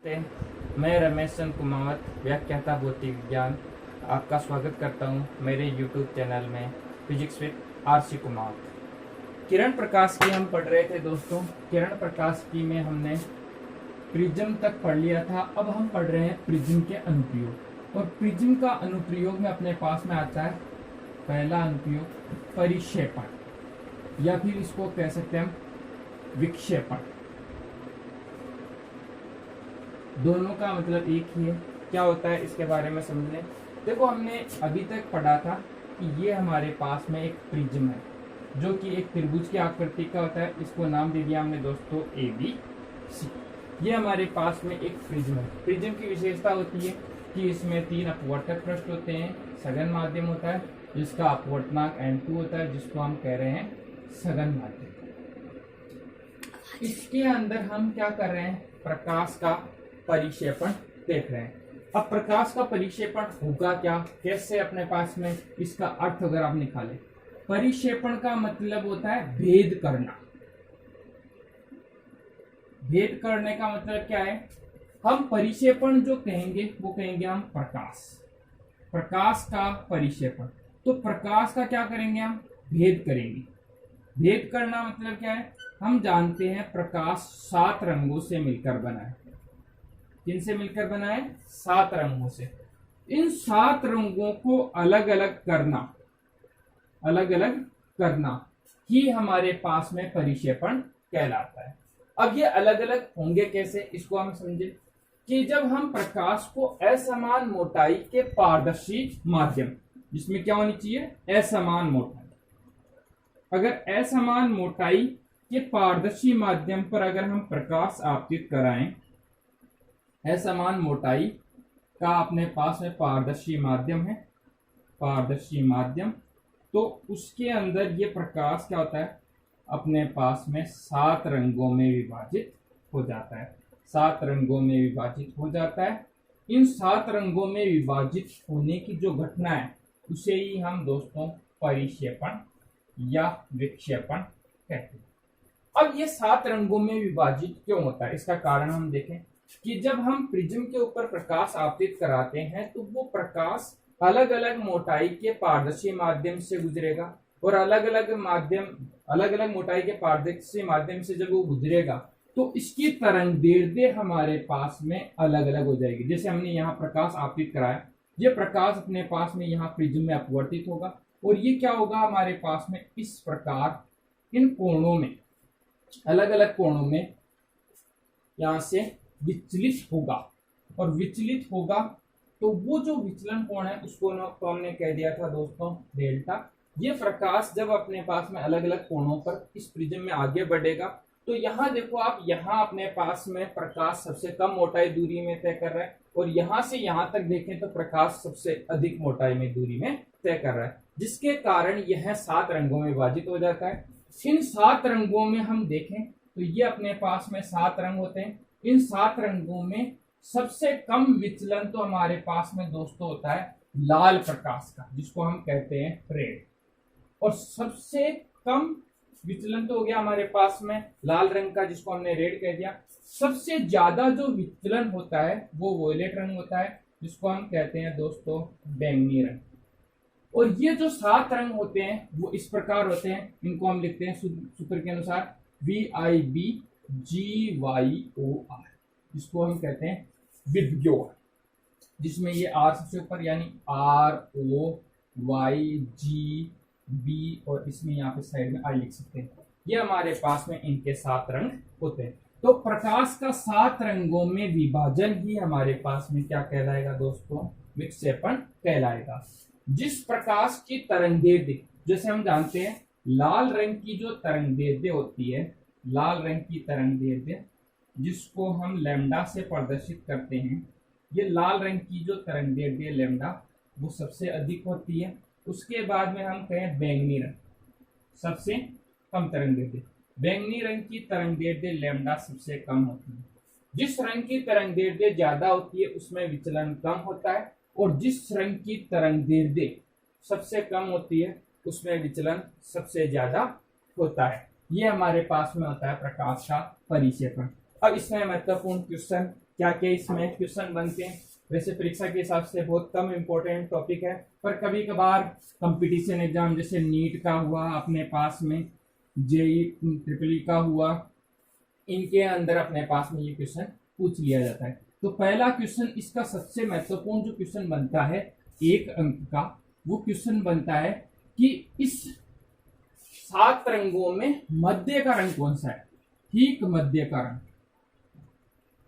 नमस्ते, मैं रमेश चंद्र कुमावत, व्याख्याता भौतिक विज्ञान, आपका स्वागत करता हूं मेरे YouTube चैनल में फिजिक्स विद आरसी कुमावत। किरण प्रकाश की हम पढ़ रहे थे दोस्तों। किरण प्रकाश की में हमने प्रिज्म तक पढ़ लिया था। अब हम पढ़ रहे हैं प्रिज्म के अनुप्रयोग। और प्रिज्म का अनुप्रयोग में अपने पास में आता है पहला अनुप्रयोग परिक्षेपण, या फिर इसको कह सकते हैं हम विक्षेपण। दोनों का मतलब एक ही है। क्या होता है इसके बारे में समझ लें। देखो, हमने अभी तक पढ़ा था कि ये हमारे पास में एक प्रिज्म है जो कि एक त्रिभुज की आकृति का होता है। इसको नाम दे दिया हमने दोस्तों ABC। ये हमारे पास में एक प्रिज्म है। प्रिज्म की विशेषता होती है कि इसमें 3 अपवर्तक पृष्ठ होते हैं, सघन माध्यम होता है जिसका अपवर्तनांक N2 होता है, जिसको हम कह रहे हैं सघन माध्यम। इसके अंदर हम क्या कर रहे हैं, प्रकाश का परिक्षेपण देख रहे हैं। अब प्रकाश का परिक्षेपण होगा क्या, कैसे अपने पास में इसका अर्थ अगर आप निकालें। परिक्षेपण का मतलब होता है भेद करना। भेद करने का मतलब क्या है, हम परिक्षेपण जो कहेंगे वो कहेंगे हम प्रकाश का परिक्षेपण। तो प्रकाश का क्या करेंगे, हम भेद करेंगे। भेद करना मतलब क्या है, हम जानते हैं प्रकाश 7 रंगों से मिलकर बना है। किनसे मिलकर बना है, 7 रंगों से। इन 7 रंगों को अलग अलग करना ही हमारे पास में परिक्षेपण कहलाता है। अब ये अलग अलग होंगे कैसे, इसको हम समझे कि जब हम प्रकाश को असमान मोटाई के पारदर्शी माध्यम, जिसमें क्या होनी चाहिए, असमान मोटाई, अगर असमान मोटाई के पारदर्शी माध्यम पर अगर हम प्रकाश आपतित कराएं, असमान मोटाई का अपने पास में पारदर्शी माध्यम है, पारदर्शी माध्यम, तो उसके अंदर ये प्रकाश क्या होता है, अपने पास में 7 रंगों में विभाजित हो जाता है। 7 रंगों में विभाजित हो जाता है। इन 7 रंगों में विभाजित होने की जो घटना है उसे ही हम दोस्तों परिक्षेपण या विक्षेपण कहते हैं। अब ये 7 रंगों में विभाजित क्यों होता है, इसका कारण हम देखें कि जब हम प्रिज्म के ऊपर प्रकाश आपतित कराते हैं तो वो प्रकाश अलग अलग मोटाई के पारदर्शी माध्यम से गुजरेगा, और अलग अलग मोटाई के पारदर्शी माध्यम से जब वो गुजरेगा तो इसकी तरंगदैर्ध्य हमारे पास में अलग अलग हो जाएगी। जैसे हमने यहाँ प्रकाश आपतित कराया, ये प्रकाश अपने पास में यहाँ प्रिज्म में अपवर्तित होगा, और ये क्या होगा हमारे पास में इस प्रकार इन कोणों में, अलग अलग कोणों में यहाँ से विचलित होगा। और विचलित होगा तो वो जो विचलन कोण है उसको तो हमने कह दिया था दोस्तों डेल्टा। ये प्रकाश जब अपने पास में अलग अलग कोणों पर इस प्रिज्म में आगे बढ़ेगा तो यहाँ देखो आप, यहाँ अपने पास में प्रकाश सबसे कम मोटाई दूरी में तय कर रहा है, और यहाँ से यहाँ तक देखें तो प्रकाश सबसे अधिक मोटाई में दूरी में तय कर रहा है, जिसके कारण यह 7 रंगों में विभाजित हो जाता है। इन 7 रंगों में हम देखें तो ये अपने पास में 7 रंग होते हैं। इन 7 रंगों में सबसे कम विचलन तो हमारे पास में दोस्तों होता है लाल प्रकाश का, जिसको हम कहते हैं रेड। और सबसे कम विचलन तो हो गया हमारे पास में लाल रंग का, जिसको हमने रेड कह दिया। सबसे ज्यादा जो विचलन होता है वो वोयलेट रंग होता है, जिसको हम कहते हैं दोस्तों बैंगनी रंग। और ये जो 7 रंग होते हैं वो इस प्रकार होते हैं, इनको हम लिखते हैं सूत्र के अनुसार VIBGYOR, जिसको हम कहते हैं विबग्योर, जिसमें ये R सबसे ऊपर यानी ROYGB, और इसमें यहाँ पे साइड में I लिख सकते हैं। ये हमारे पास में इनके 7 रंग होते हैं। तो प्रकाश का 7 रंगों में विभाजन ही हमारे पास में क्या कहलाएगा दोस्तों, विक्षेपण कहलाएगा। जिस प्रकाश की तरंगदैर्ध्य, जैसे हम जानते हैं लाल रंग की जो तरंगदैर्ध्य होती है, लाल रंग की तरंगदैर्ध्य जिसको हम लैम्डा से प्रदर्शित करते हैं, ये लाल रंग की जो तरंगदैर्ध्य लैम्डा वो सबसे अधिक होती है। उसके बाद में हम कहें बैंगनी रंग सबसे कम तरंगदैर्ध्य, बैंगनी रंग की तरंगदैर्ध्य लैम्डा सबसे कम होती है। जिस रंग की तरंगदैर्ध्य ज्यादा होती है उसमें विचलन कम होता है, और जिस रंग की तरंगदैर्ध्य सबसे कम होती है उसमें विचलन सबसे ज्यादा होता है। ये हमारे पास में होता है प्रकाश का परिक्षेपण। अब इसमें महत्वपूर्ण क्वेश्चन क्या क्या इसमें क्वेश्चन बनते हैं। वैसे परीक्षा के हिसाब से बहुत कम इम्पोर्टेंट टॉपिक है, पर कभी कभार कंपटीशन एग्जाम जैसे नीट का हुआ अपने पास में, जेई ट्रिपल ई का हुआ, इनके अंदर अपने पास में ये क्वेश्चन पूछ लिया जाता है। तो पहला क्वेश्चन इसका सबसे महत्वपूर्ण जो क्वेश्चन बनता है 1 अंक का, वो क्वेश्चन बनता है कि इस 7 रंगों में मध्य का रंग कौन सा है। ठीक मध्य का रंग,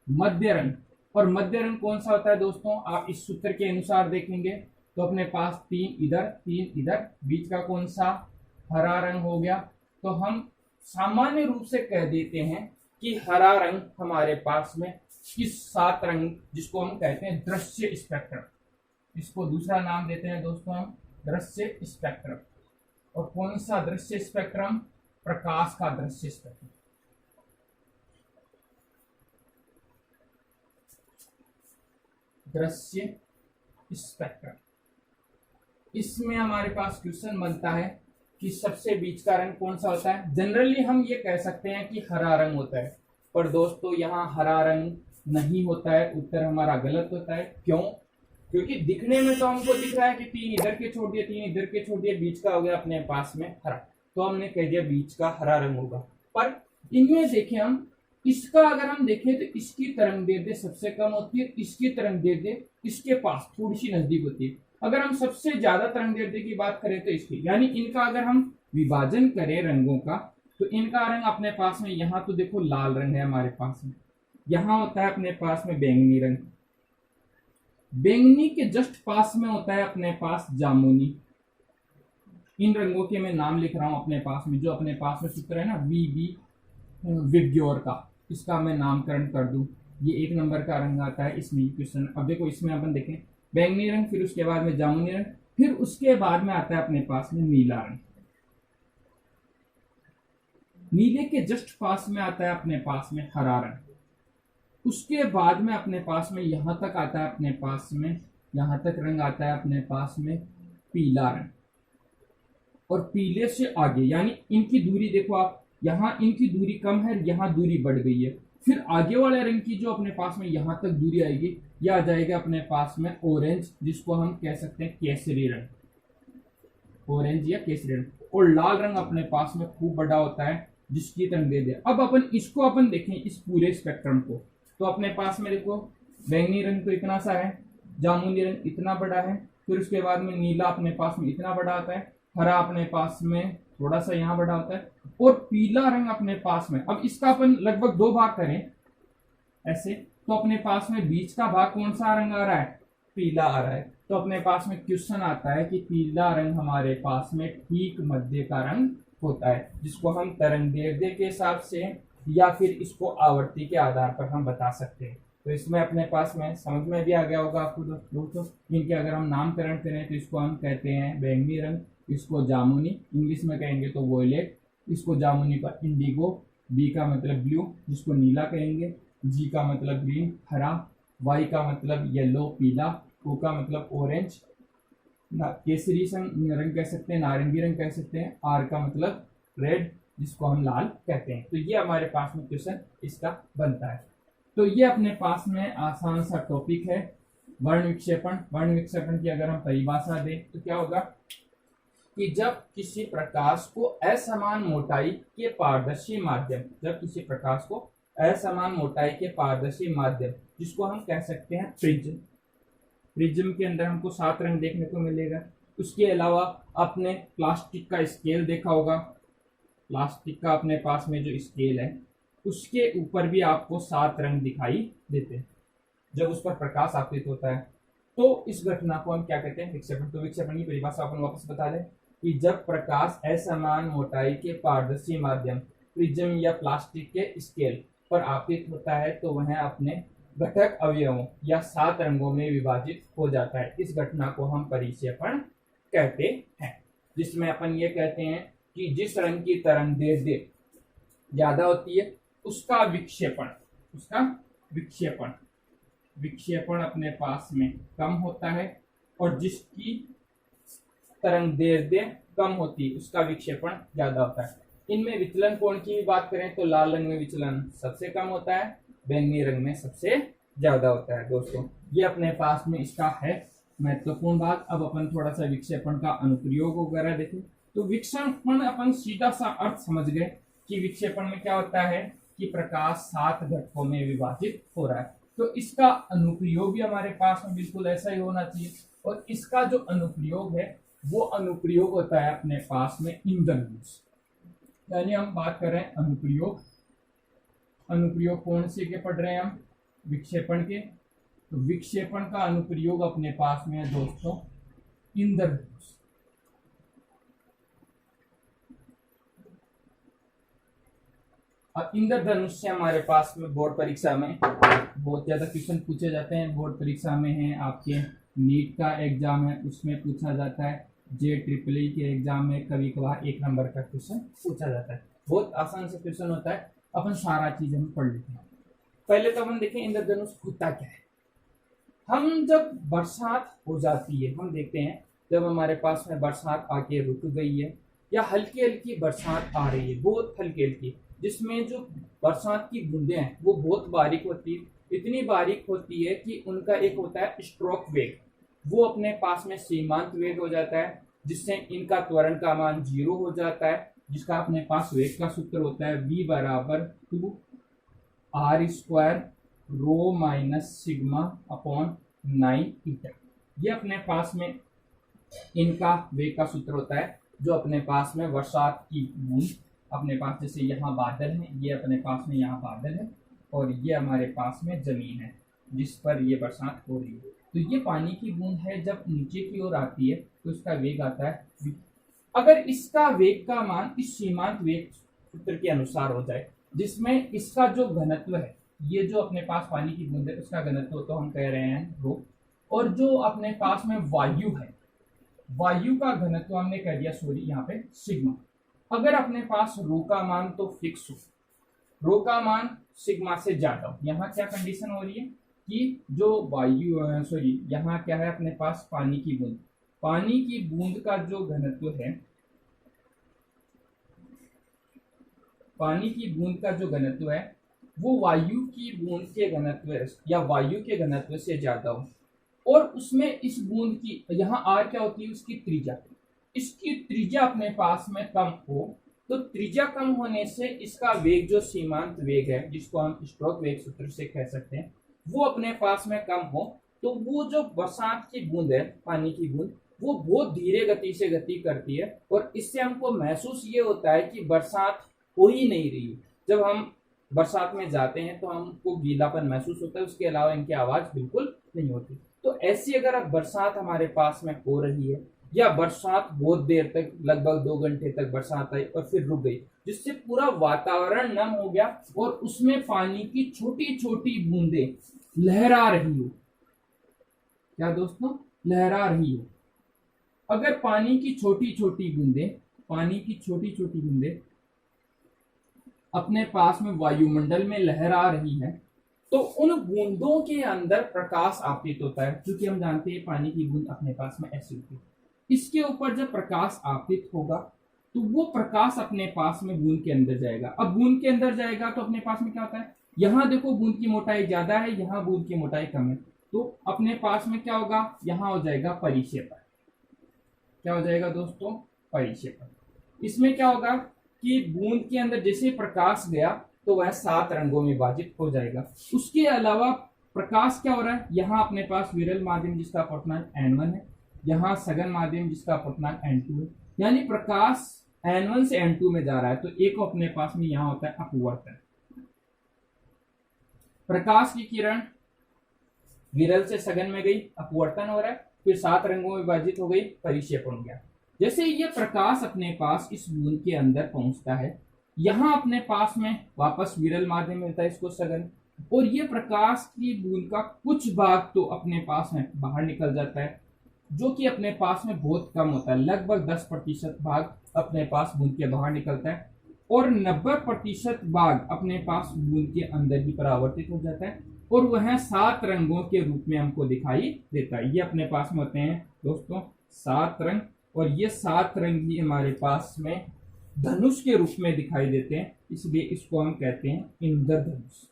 मध्य रंग। और मध्य रंग कौन सा होता है दोस्तों, आप इस सूत्र के अनुसार देखेंगे तो अपने पास 3 इधर 3 इधर, बीच का कौन सा, हरा रंग हो गया। तो हम सामान्य रूप से कह देते हैं कि हरा रंग हमारे पास में किस 7 रंग, जिसको हम कहते हैं दृश्य स्पेक्ट्रम, इसको दूसरा नाम देते हैं दोस्तों हम दृश्य स्पेक्ट्रम। और कौन सा दृश्य स्पेक्ट्रम, प्रकाश का दृश्य स्पेक्ट्रम। दृश्य स्पेक्ट्रम, इसमें हमारे पास क्वेश्चन बनता है कि सबसे बीच का रंग कौन सा होता है। जनरली हम ये कह सकते हैं कि हरा रंग होता है, पर दोस्तों यहाँ हरा रंग नहीं होता है, उत्तर हमारा गलत होता है। क्यों, क्योंकि दिखने में तो हमको दिख रहा है कि 3 इधर के छोड़ दिए 3 इधर के छोड़ दिए, बीच का हो गया अपने पास में हरा, तो हमने कह दिया बीच का हरा रंग होगा। पर इनमें देखें हम, इसका अगर हम देखें तो इसकी तरंगदैर्ध्य सबसे कम होती है, इसकी तरंगदैर्ध्य इसके पास थोड़ी सी नजदीक होती है। अगर हम सबसे ज्यादा तरंगदैर्ध्य की बात करें तो इसकी, यानी इनका अगर हम विभाजन करें रंगों का, तो इनका रंग अपने पास में, यहाँ तो देखो लाल रंग है हमारे पास में, यहाँ होता है अपने पास में बैंगनी रंग, बैंगनी के जस्ट पास में होता है अपने पास जामुनी। इन रंगों के मैं नाम लिख रहा हूं अपने पास में, जो अपने पास में सूत्र है ना वीबी विब्ग्योर का, इसका मैं नामकरण कर दूं, ये 1 नंबर का रंग आता है इसमें क्वेश्चन। अब देखो इसमें अपन देखें बैंगनी रंग, फिर उसके बाद में जामुनी रंग, फिर उसके बाद में आता है अपने पास में नीला रंग। नीले के जस्ट पास में आता है अपने पास में हरा रंग, उसके बाद में अपने पास में यहां तक आता है अपने पास में, यहां तक रंग आता है अपने पास में पीला रंग। और पीले से आगे, यानी इनकी दूरी देखो आप, यहाँ इनकी दूरी कम है, यहाँ दूरी बढ़ गई है। फिर आगे वाले रंग की जो अपने पास में यहाँ तक दूरी आएगी, यह आ जाएगा अपने पास में ऑरेंज, जिसको हम कह सकते हैं केसरी रंग, ऑरेंज या केसरी रंग। और लाल रंग अपने पास में खूब बड़ा होता है, जिसकी तरंगदैर्ध्य, अब अपन इसको अपन देखें इस पूरे स्पेक्ट्रम को, तो अपने पास में देखो बैंगनी रंग तो इतना सा है, जामुनी रंग इतना बड़ा है, फिर उसके बाद में नीला अपने पास में इतना बड़ा आता है, हरा अपने पास में थोड़ा सा यहाँ बड़ा होता है, और पीला रंग अपने पास में, अब इसका अपन लगभग 2 भाग करें ऐसे, तो अपने पास में बीच का भाग कौन सा रंग आ रहा है, पीला आ रहा है। तो अपने पास में क्वेश्चन आता है कि पीला रंग हमारे पास में ठीक मध्य का रंग होता है, जिसको हम तरंगदैर्ध्य के हिसाब से या फिर इसको आवर्ती के आधार पर हम बता सकते हैं। तो इसमें अपने पास में समझ में भी आ गया होगा आपको दोस्तों, इनके अगर हम नामकरण करें तो इसको हम कहते हैं बैंगनी रंग, इसको जामुनी, इंग्लिश में कहेंगे तो वॉयलेट, इसको जामुनी का इंडिगो, बी का मतलब ब्लू जिसको नीला कहेंगे, जी का मतलब ग्रीन हरा, वाई का मतलब येलो पीला, ओ का मतलब ऑरेंज, केसरी रंग कह सकते हैं, नारंगी रंग कह सकते हैं, आर का मतलब रेड जिसको हम लाल कहते हैं। तो ये हमारे पास में क्वेश्चन इसका बनता है। तो ये अपने पास में आसान सा टॉपिक है वर्ण विक्षेपण। वर्ण विक्षेपण की अगर हम परिभाषा दें तो क्या होगा कि जब किसी प्रकाश को असमान मोटाई के पारदर्शी माध्यम, जब किसी प्रकाश को असमान मोटाई के पारदर्शी माध्यम, जिसको हम कह सकते हैं प्रिज्म, प्रिज्म के अंदर हमको 7 रंग देखने को मिलेगा। उसके अलावा आपने प्लास्टिक का स्केल देखा होगा, प्लास्टिक का अपने पास में जो स्केल है उसके ऊपर भी आपको 7 रंग दिखाई देते हैं जब उस पर प्रकाश आपतित होता है। तो इस घटना को हम क्या कहते हैं, विक्षेपण। तो विक्षेपण की परिभाषा अपन वापस बता दें कि जब प्रकाश असमान मोटाई के पारदर्शी माध्यम प्रिज्म या प्लास्टिक के स्केल पर आपतित होता है तो वह अपने घटक अवयवों या 7 रंगों में विभाजित हो जाता है। इस घटना को हम परिक्षेपण कहते हैं, जिसमें अपन ये कहते हैं कि जिस रंग की तरंगदैर्ध्य ज्यादा होती है उसका विक्षेपण, उसका विक्षेपण विक्षेपण अपने पास में कम होता है, और जिसकी तरंगदैर्ध्य कम होती है उसका विक्षेपण ज्यादा होता है। इनमें विचलन कोण की बात करें तो लाल रंग में विचलन सबसे कम होता है, बैंगनी रंग में सबसे ज्यादा होता है दोस्तों। ये अपने पास में इसका है महत्वपूर्ण भाग। अब अपन थोड़ा सा विक्षेपण का अनुप्रयोग वगैरह देखें। तो विक्षेपण अपन सीधा सा अर्थ समझ गए कि विक्षेपण में क्या होता है कि प्रकाश 7 घटकों में विभाजित हो रहा है। तो इसका अनुप्रयोग भी हमारे पास में बिल्कुल ऐसा ही होना चाहिए। और इसका जो अनुप्रयोग है वो अनुप्रयोग होता है अपने पास में इंद्रधनुष। यानी हम बात कर रहे हैं अनुप्रयोग। अनुप्रयोग कौन से के पढ़ रहे हैं हम? विक्षेपण के। तो विक्षेपण का अनुप्रयोग अपने पास में है दोस्तों इंद्रधनुष। अब इंद्रधनुष से हमारे पास में बोर्ड परीक्षा में बहुत ज्यादा क्वेश्चन पूछे जाते हैं। बोर्ड परीक्षा में है आपके नीट का एग्जाम है उसमें पूछा जाता है, JEEE के एग्जाम में कभी कभार 1 नंबर का क्वेश्चन पूछा जाता है। बहुत आसान से क्वेश्चन होता है, अपन सारा चीज हम पढ़ लेते हैं। पहले तो हम देखें इंद्रधनुष होता क्या है। हम जब बरसात हो जाती है, हम देखते हैं जब हमारे पास में बरसात आके रुक गई है या हल्की हल्की बरसात आ रही है, बहुत हल्की हल्की, जिसमें जो बरसात की बूंदें हैं वो बहुत बारीक होती है। इतनी बारीक होती है कि उनका एक होता है स्ट्रोक वेग, वो अपने पास में सीमांत वेग हो जाता है, जिससे इनका त्वरण का मान 0 हो जाता है, जिसका अपने पास वेग का सूत्र होता है v बराबर 2r² rho minus sigma upon 9 ईटा। ये अपने पास में इनका वेग का सूत्र होता है, जो अपने पास में बरसात की बूंद अपने पास, जैसे यहाँ बादल है, ये अपने पास में यहाँ बादल है और ये हमारे पास में जमीन है जिस पर ये बरसात हो रही है। तो ये पानी की बूंद है, जब नीचे की ओर आती है तो इसका वेग आता है v। अगर इसका वेग का मान इस सीमांत वेग सूत्र के अनुसार हो जाए, जिसमें इसका जो घनत्व है, ये जो अपने पास पानी की बूंद है उसका घनत्व तो हम कह रहे हैं रो, और जो अपने पास में वायु है, वायु का घनत्व हमने कह दिया सॉरी यहाँ पे सिग्मा। अगर अपने पास रो का मान तो फिक्स हो, रो का मान सिग्मा से ज्यादा हो। यहाँ क्या कंडीशन हो रही है कि जो वायु सॉरी यहाँ क्या है अपने पास पानी की बूंद, पानी की बूंद का जो घनत्व है, पानी की बूंद का जो घनत्व है वो वायु की बूंद के घनत्व या वायु के घनत्व से ज्यादा हो, और उसमें इस बूंद की यहाँ आर क्या होती है उसकी त्रिज्या, इसकी त्रिज्या अपने पास में कम हो, तो त्रिज्या कम होने से इसका वेग जो सीमांत वेग है, जिसको हम स्ट्रोक वेग सूत्र से कह सकते हैं, वो अपने पास में कम हो, तो वो जो बरसात की बूंद है, पानी की बूंद, वो बहुत धीरे गति से गति करती है, और इससे हमको महसूस ये होता है कि बरसात हो ही नहीं रही। जब हम बरसात में जाते हैं तो हमको गीलापन महसूस होता है, उसके अलावा इनकी आवाज बिल्कुल नहीं होती। तो ऐसी अगर अब बरसात हमारे पास में हो रही है, या बरसात बहुत देर तक, लगभग 2 घंटे तक बरसात आई और फिर रुक गई, जिससे पूरा वातावरण नम हो गया और उसमें पानी की छोटी छोटी बूंदें लहरा रही हो, क्या दोस्तों, लहरा रही हो। अगर पानी की छोटी छोटी बूंदें, पानी की छोटी छोटी बूंदें अपने पास में वायुमंडल में लहरा रही है, तो उन बूंदों के अंदर प्रकाश आपतित होता है, क्योंकि हम जानते हैं पानी की बूंद अपने पास में ऐसी होती है। इसके ऊपर जब प्रकाश आपतित होगा तो वो प्रकाश अपने पास में बूंद के अंदर जाएगा। अब बूंद के अंदर जाएगा तो अपने पास में क्या होता है, यहाँ देखो बूंद की मोटाई ज्यादा है, यहाँ बूंद की मोटाई कम है, तो अपने पास में क्या होगा, यहाँ हो जाएगा परिक्षेपण। क्या हो जाएगा दोस्तों, परिक्षेपण। इसमें क्या होगा कि बूंद के अंदर जैसे प्रकाश गया तो वह 7 रंगों में विभाजित हो जाएगा। उसके अलावा प्रकाश क्या हो रहा है, यहाँ अपने पास विरल माध्यम जिसका अपवर्तनांक n1 है, यहाँ सघन माध्यम जिसका अपवर्तनांक n2 है, यानी प्रकाश n1 से n2 में जा रहा है, तो एक अपने पास में यहाँ होता है अपवर्तन। प्रकाश की किरण विरल से सघन में गई, अपवर्तन हो रहा है, फिर 7 रंगों में विभाजित हो गई, परिक्षेपण हो गया। जैसे ये प्रकाश अपने पास इस बूंद के अंदर पहुंचता है, यहाँ अपने पास में वापस विरल माध्यम मिलता है इसको सघन, और ये प्रकाश की बूंद का कुछ भाग तो अपने पास में बाहर निकल जाता है, जो कि अपने पास में बहुत कम होता है, लगभग 10% भाग अपने पास बूंद के बाहर निकलता है, और 90% भाग अपने पास बूंद के अंदर ही परावर्तित हो जाता है, और वह 7 रंगों के रूप में हमको दिखाई देता है। ये अपने पास में होते हैं दोस्तों 7 रंग, और ये 7 रंग ही हमारे पास में धनुष के रूप में दिखाई देते हैं, इसलिए इसको हम कहते हैं इंद्रधनुष।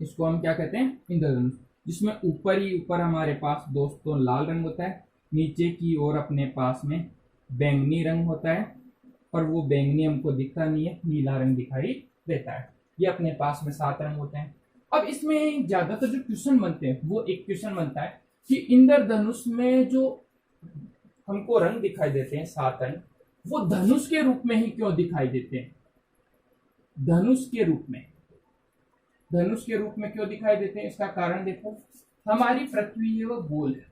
इसको हम क्या कहते हैं, इंद्रधनुष, जिसमें ऊपर ही ऊपर हमारे पास दोस्तों लाल रंग होता है, नीचे की ओर अपने पास में बैंगनी रंग होता है, पर वो बैंगनी हमको दिखता नहीं है, नीला रंग दिखाई देता है। ये अपने पास में 7 रंग होते हैं। अब इसमें ज्यादातर जो क्वेश्चन बनते हैं वो एक क्वेश्चन बनता है कि इंद्रधनुष में जो हमको रंग दिखाई देते हैं 7 रंग, वो धनुष के रूप में ही क्यों दिखाई देते हैं? धनुष के रूप में, धनुष के रूप में क्यों दिखाई देते हैं? इसका कारण देखो, हमारी पृथ्वी है वो गोल है,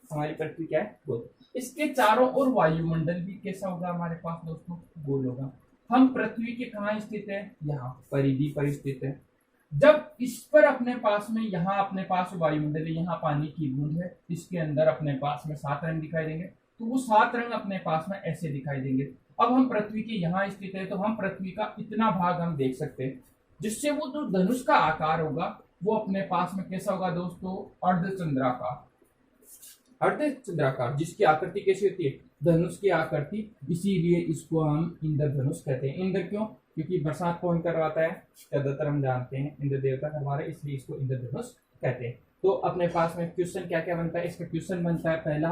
हमारी पृथ्वी क्या है, गोल। इसके चारों ओर वायुमंडल भी कैसा होगा हमारे पास दोस्तों, गोल होगा। हम पृथ्वी के कहाँ स्थित है, यहाँ परिधि पर स्थित है। जब इस पर अपने पास में, यहाँ अपने पास वायुमंडल है, यहाँ पानी की बूंद है, इसके अंदर अपने पास में 7 रंग दिखाई देंगे, तो वो 7 रंग अपने पास में ऐसे दिखाई देंगे। अब हम पृथ्वी के यहाँ स्थित है, तो हम पृथ्वी का इतना भाग हम देख सकते हैं, जिससे वो जो धनुष का आकार होगा वो अपने पास में कैसा होगा दोस्तों, अर्धचंद्राकार। अर्धचंद्राकार, जिसकी आकृति कैसी होती है, धनुष की आकृति, इसीलिए इसको हम इंद्रधनुष कहते हैं। इंद्र क्यों? क्योंकि बरसात कौन करवाता है, ज्यादातर हम जानते हैं इंद्र देवता करवा रहे, इसलिए इसको इंद्रधनुष कहते हैं। तो अपने पास में क्वेश्चन क्या क्या बनता है, इसका क्वेश्चन बनता है पहला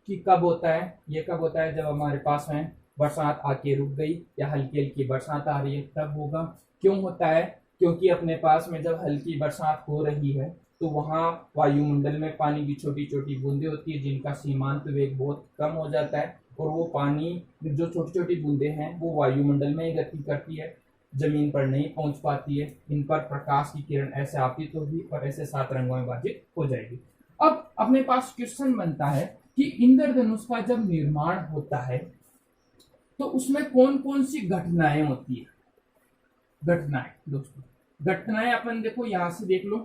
कि कब होता है, ये कब होता है, जब हमारे पास में बरसात आके रुक गई या हल्की हल्की बरसात आ रही है तब होगा। क्यों होता है? क्योंकि अपने पास में जब हल्की बरसात हो रही है तो वहाँ वायुमंडल में पानी की छोटी छोटी बूंदें होती है, जिनका सीमांत वेग बहुत कम हो जाता है, और वो पानी जो छोटी छोटी बूंदें हैं वो वायुमंडल में ही गति करती है, जमीन पर नहीं पहुंच पाती है। इन पर प्रकाश की किरण ऐसे आपतित होगी और ऐसे 7 रंगों में विभाजित हो जाएगी। अब अपने पास क्वेश्चन बनता है कि इंद्रधनुष का जब निर्माण होता है तो उसमें कौन कौन सी घटनाएं होती है। घटनाएं दोस्तों, घटनाएं अपन देखो यहाँ से देख लो।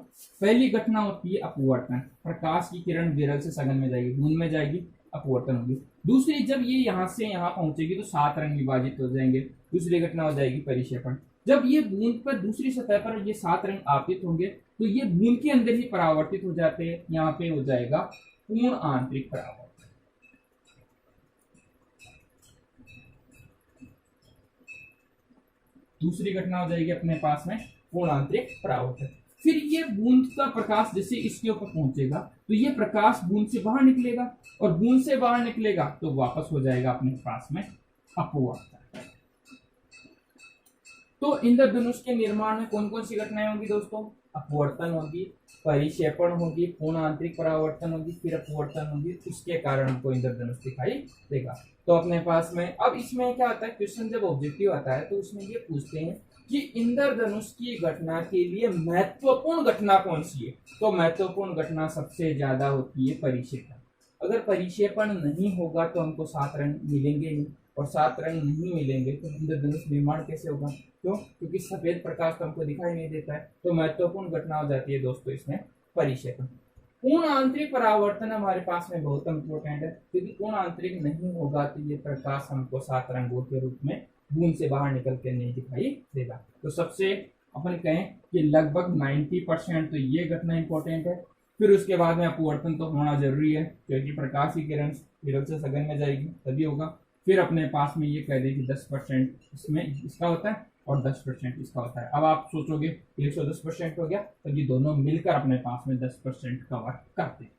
पहली घटना होती है अपवर्तन, प्रकाश की किरण विरल से सघन में जाएगी, बूंद में जाएगी, अपवर्तन होगी। दूसरी, जब ये यहाँ से यहाँ पहुंचेगी तो 7 रंग विभाजित हो जाएंगे, दूसरी घटना हो जाएगी परिक्षेपण। जब ये बूंद पर दूसरी सतह पर ये 7 रंग आपतित होंगे तो ये बूंद के अंदर ही परावर्तित हो जाते हैं, यहाँ पे हो जाएगा पूर्ण आंतरिक परावर्तन। दूसरी घटना हो जाएगी अपने पास में पूर्ण आंतरिक परावर्तन। फिर ये बूंद का प्रकाश जैसे इसके ऊपर पहुंचेगा तो ये प्रकाश बूंद से बाहर निकलेगा, और बूंद से बाहर निकलेगा तो वापस हो जाएगा अपने पास में अपवर्तन। तो इंद्रधनुष के निर्माण में कौन कौन सी घटनाएं होंगी दोस्तों? अपवर्तन होगी, परिक्षेपण होगी, पूर्ण आंतरिक परावर्तन होगी, फिर अपवर्तन होगी। उसके कारण हमको इंद्रधनुष दिखाई देगा। तो अपने पास में अब इसमें क्या आता है, क्वेश्चन जब ऑब्जेक्टिव आता है तो उसमें ये पूछते हैं कि इंद्रधनुष की घटना के लिए महत्वपूर्ण घटना कौन सी है। तो महत्वपूर्ण घटना सबसे ज्यादा होती है परिक्षेपण। अगर परिक्षेपण नहीं होगा तो हमको 7 रंग मिलेंगे नहीं, और 7 रंग नहीं मिलेंगे तो इंद्रधनुष निर्माण कैसे होगा? क्यों? क्योंकि सफेद प्रकाश तो हमको दिखाई नहीं देता है। तो महत्वपूर्ण घटना हो जाती है दोस्तों इसमें परिक्षेपण। पूर्ण आंतरिक परावर्तन हमारे पास में बहुत इंपॉर्टेंट है, क्योंकि पूर्ण आंतरिक नहीं होगा तो ये प्रकाश हमको 7 रंगों के रूप में बूंद से बाहर निकल के नहीं दिखाई देगा। तो सबसे अपन कहें कि लगभग 90% तो ये घटना इंपॉर्टेंट है। फिर उसके बाद में अपवर्तन तो होना जरूरी है, क्योंकि प्रकाश की किरण विरल से सघन में जाएगी तभी होगा। फिर अपने पास में ये कह दें कि 10% इसमें इसका होता है और 10% इसका होता है। अब आप सोचोगे 110% हो गया, तो ये दोनों मिलकर अपने पास में 10% कवर करते हैं,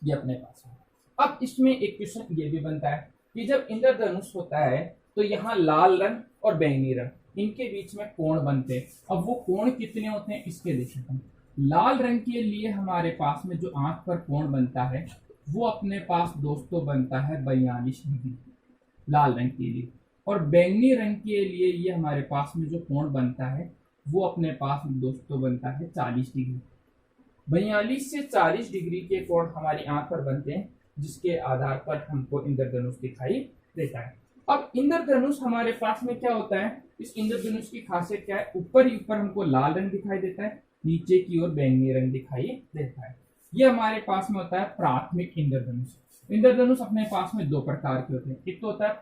ये अपने पास है। अब इसमें एक क्वेश्चन ये भी बनता है कि जब इंद्रधनुष होता है तो यहाँ लाल रंग और बैंगनी रंग, इनके बीच में कोण बनते हैं। अब वो कोण कितने होते हैं इसके देखिए। लाल रंग के लिए हमारे पास में जो आंख पर कोण बनता है वो अपने पास दोस्तों बनता है 42 डिग्री लाल रंग के लिए, और बैंगनी रंग के लिए ये हमारे पास में जो कोण बनता है वो अपने पास में दोस्तों बनता है 40 डिग्री। 42 से 40 डिग्री के कोण हमारी आंख पर बनते हैं, जिसके आधार पर हमको इंद्रधनुष दिखाई देता है। अब इंद्रधनुष हमारे पास में क्या होता है, इस इंद्रधनुष की खासियत क्या है, ऊपर ही ऊपर हमको लाल रंग दिखाई देता है, नीचे की ओर बैंगनी रंग दिखाई देता है। ये हमारे पास में होता है प्राथमिक इंद्रधनुष। इंद्रधनुष अपने पास में 2 प्रकार के होते हैं। एक तो होता है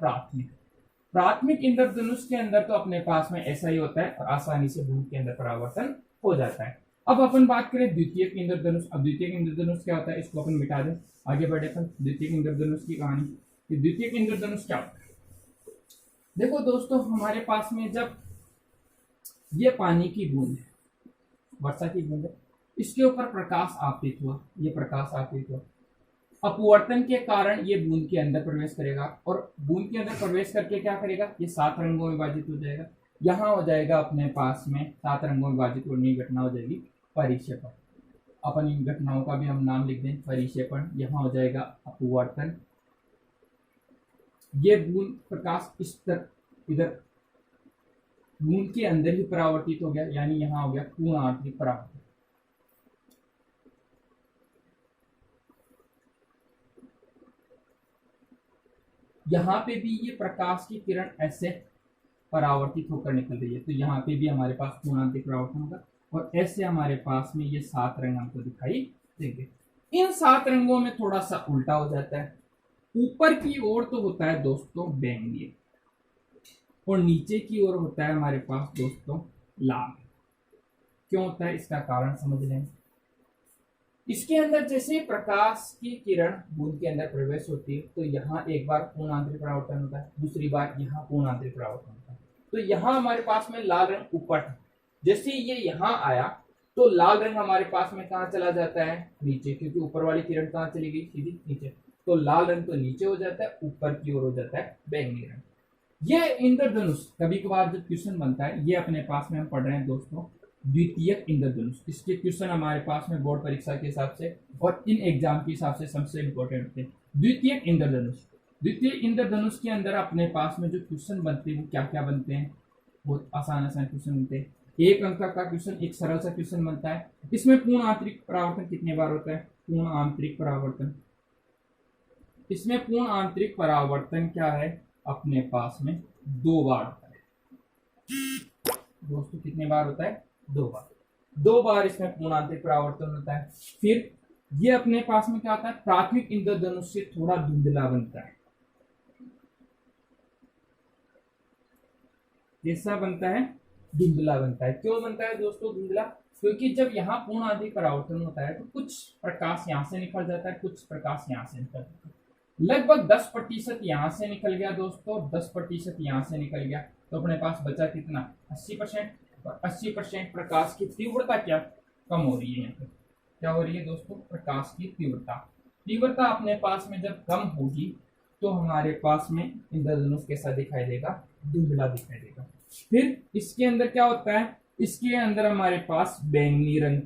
प्राथमिक इंद्रधनुष के अंदर तो अपने पास में ऐसा ही होता है और आसानी से बूंद के अंदर परावर्तन हो जाता है। अब अपन बात करें द्वितीयक इंद्रधनुष। अब द्वितीयक इंद्रधनुष क्या होता है, इसको अपन मिटा दें, आगे बढ़े अपन द्वितीयक इंद्रधनुष की कहानी। द्वितीयक इंद्रधनुष क्या होता है, देखो दोस्तों, हमारे पास में जब ये पानी की बूंद है, वर्षा की बूंद है, इसके ऊपर प्रकाश आपतित हुआ, ये प्रकाश आपतित हुआ, अपवर्तन के कारण ये बूंद के अंदर प्रवेश करेगा और बूंद के अंदर प्रवेश करके क्या करेगा, ये 7 रंगों में विभाजित हो जाएगा। यहाँ हो जाएगा अपने पास में 7 रंगों में विभाजित होने की घटना हो जाएगी परिक्षेपण। अपन इन घटनाओं का भी हम नाम लिख दें, परिक्षेपण। यहाँ हो जाएगा अपवर्तन, ये बूंद प्रकाश इस तरह इधर बूंद के अंदर ही परावर्तित हो गया, यानी यहाँ हो गया पूर्ण आंतरिक परावर्तन। यहाँ पे भी ये प्रकाश की किरण ऐसे परावर्तित होकर निकल रही है, तो यहाँ पे भी हमारे पास पूर्ण आंतरिक परावर्तन होगा और ऐसे हमारे पास में ये 7 रंग हमको दिखाई देंगे। इन 7 रंगों में थोड़ा सा उल्टा हो जाता है, ऊपर की ओर तो होता है दोस्तों बैंगनी और नीचे की ओर होता है हमारे पास दोस्तों लाल। क्यों होता है इसका कारण समझ लें। इसके अंदर जैसे प्रकाश की किरण बूंद के अंदर प्रवेश होती है तो यहाँ एक बार पूर्ण आंतरिक परावर्तन होता है, दूसरी बार यहाँ पूर्ण आंतरिक परावर्तन होता है। तो यहाँ हमारे पास में लाल रंग ऊपर है, जैसे ये यहाँ आया तो लाल रंग हमारे पास में कहाँ चला जाता है, नीचे, क्योंकि ऊपर वाली किरण कहाँ चली गई, सीधी नीचे। तो लाल रंग तो नीचे हो जाता है, ऊपर की ओर हो जाता है बैंगनी रंग। ये इंद्रधनुष कभी कभार जब क्वेश्चन बनता है, ये अपने पास में हम पढ़ रहे हैं दोस्तों द्वितीयक इंद्रधनुष। इसके क्वेश्चन हमारे पास में बोर्ड परीक्षा के हिसाब से और इन एग्जाम के हिसाब से सबसे इंपॉर्टेंट होते हैं। द्वितीयक इंद्रधनुष, द्वितीय इंद्रधनुष के अंदर अपने पास में जो क्वेश्चन बनते हैं वो क्या क्या बनते हैं, बहुत आसान क्वेश्चन बनते हैं। 1 अंक का क्वेश्चन, एक सरल सा क्वेश्चन बनता है। इसमें पूर्ण आंतरिक परावर्तन कितने बार होता है, पूर्ण आंतरिक परावर्तन, इसमें पूर्ण आंतरिक परावर्तन क्या है अपने पास में 2 बार होता है दोस्तों। कितने बार होता है, 2 बार। 2 बार इसमें पूर्ण आंतरिक परावर्तन होता है। फिर ये अपने पास में क्या आता है, प्राथमिक इंद्रधनुष से थोड़ा धुंधला बनता है। कैसा बनता है, धुंधला बनता है। क्यों बनता है दोस्तों धुंधला, क्योंकि जब यहाँ पूर्ण आंतरिक परावर्तन होता है तो कुछ प्रकाश यहाँ से निकल जाता है, कुछ प्रकाश यहाँ से निकल जाता है। लगभग 10% यहाँ से निकल गया दोस्तों, 10% यहाँ से निकल गया, तो अपने पास बचा कितना, 80%। और 80% प्रकाश की तीव्रता क्या कम हो रही है, यहाँ पे क्या हो रही है दोस्तों, प्रकाश की तीव्रता अपने पास में जब कम होगी तो हमारे पास में इंद्रधनुष कैसा दिखाई देगा, धुंधला दिखाई देगा। फिर इसके अंदर क्या होता है, इसके अंदर हमारे पास बैंगनी रंग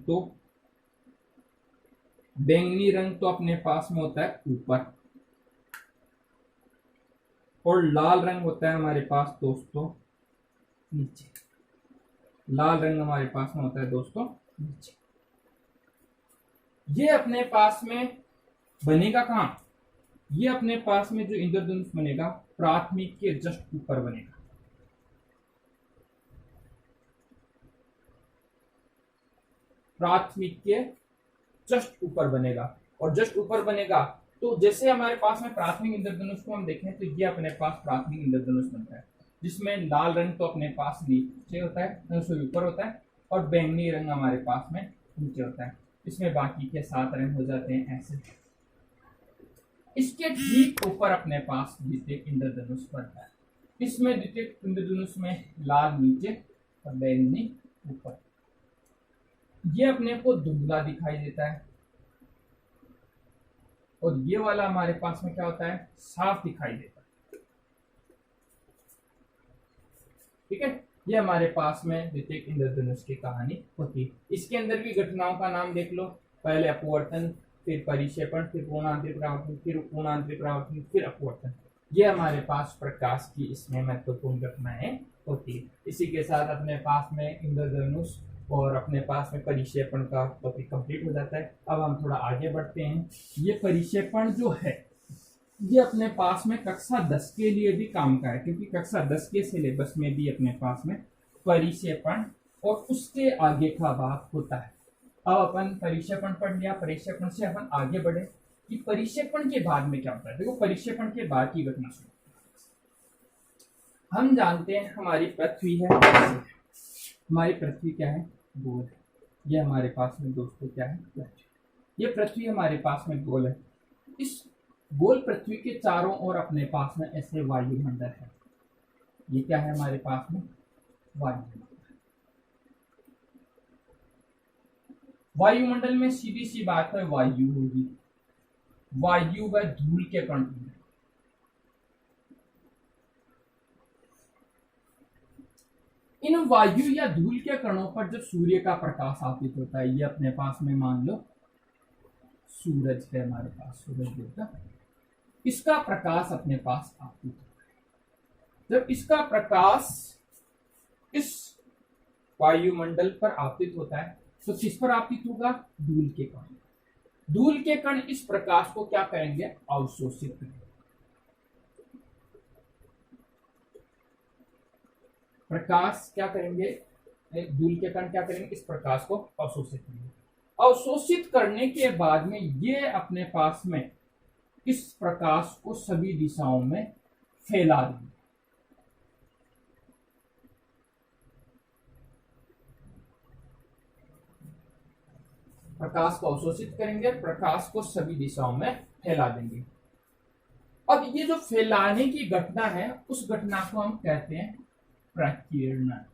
तो अपने पास में होता है ऊपर और लाल रंग होता है हमारे पास दोस्तों नीचे। लाल रंग हमारे पास में होता है दोस्तों नीचे। ये अपने पास में बनेगा कहां, ये अपने पास में जो इंद्रधनुष बनेगा प्राथमिक के जस्ट ऊपर बनेगा। प्राथमिक के जस्ट ऊपर बनेगा और जस्ट ऊपर बनेगा तो जैसे हमारे पास में प्राथमिक इंद्रधनुष को हम देखें तो ये अपने पास प्राथमिक इंद्रधनुष बनता है, जिसमें लाल रंग तो अपने पास नीचे होता है, ऊपर होता है, और बैंगनी रंग हमारे पास में नीचे होता है। इसमें बाकी के 7 रंग हो जाते हैं ऐसे। इसके ठीक ऊपर अपने पास द्वितीय इंद्रधनुष बनता है। इसमें द्वितीय इंद्रधनुष में लाल नीचे और बैंगनी ऊपर। ये अपने को धुंधला दिखाई देता है और ये वाला हमारे पास में क्या होता है, साफ दिखाई देता है। ठीक है, ये हमारे पास में द्वितीय इंद्रधनुष की कहानी होती है। इसके अंदर भी घटनाओं का नाम देख लो, पहले अपवर्तन, फिर परिक्षेपण, फिर पूर्ण आंतरिक परावर्तन, फिर पूर्ण आंतरिक परावर्तन, फिर अपवर्तन। ये हमारे पास प्रकाश की इसमें महत्वपूर्ण घटनाएं होती है। इसी के साथ अपने पास में इंद्रधनुष और अपने पास में परिक्षेपण का टॉपिक कंप्लीट हो जाता है। अब हम थोड़ा आगे बढ़ते हैं। ये परिक्षेपण जो है ये अपने पास में कक्षा 10 के लिए भी काम का है, क्योंकि कक्षा 10 के सिलेबस में भी अपने पास में परिक्षेपण और उसके आगे का भाग होता है। अब अपन परिक्षेपण पढ़ लिया, परिक्षेपण से अपन आगे बढ़े कि परिक्षेपण के बाद में क्या होता है। देखो परिक्षेपण के बाद की घटना सुनो। हम जानते हैं हमारी पृथ्वी है, हमारी पृथ्वी क्या है, गोल है। ये हमारे पास में दोस्तों क्या है, पृथ्वी। ये पृथ्वी हमारे पास में गोल है। इस गोल पृथ्वी के चारों ओर अपने पास में ऐसे वायुमंडल है। ये क्या है हमारे पास में, वायुमंडल। वायुमंडल में सीधी सी बात है वायु होगी, वायु व धूल के कण। इन वायु या धूल के कणों पर जब सूर्य का प्रकाश आपतित होता है, ये अपने पास में मान लो सूरज है हमारे पास, सूरज देवता, इसका प्रकाश अपने पास आपतित होता है। जब इसका प्रकाश इस वायुमंडल पर आपतित होता है तो किस पर आपतित होगा? धूल के कण। धूल के कण इस प्रकाश को क्या करेंगे? अवशोषित करेंगे। प्रकाश क्या करेंगे? धूल के कण क्या करेंगे? इस प्रकाश को अवशोषित करेंगे। अवशोषित करने के बाद में ये अपने पास में इस प्रकाश को सभी दिशाओं में फैला देंगे। प्रकाश को अवशोषित करेंगे, प्रकाश को सभी दिशाओं में फैला देंगे। अब ये जो फैलाने की घटना है, उस घटना को हम कहते हैं प्रकीर्णन।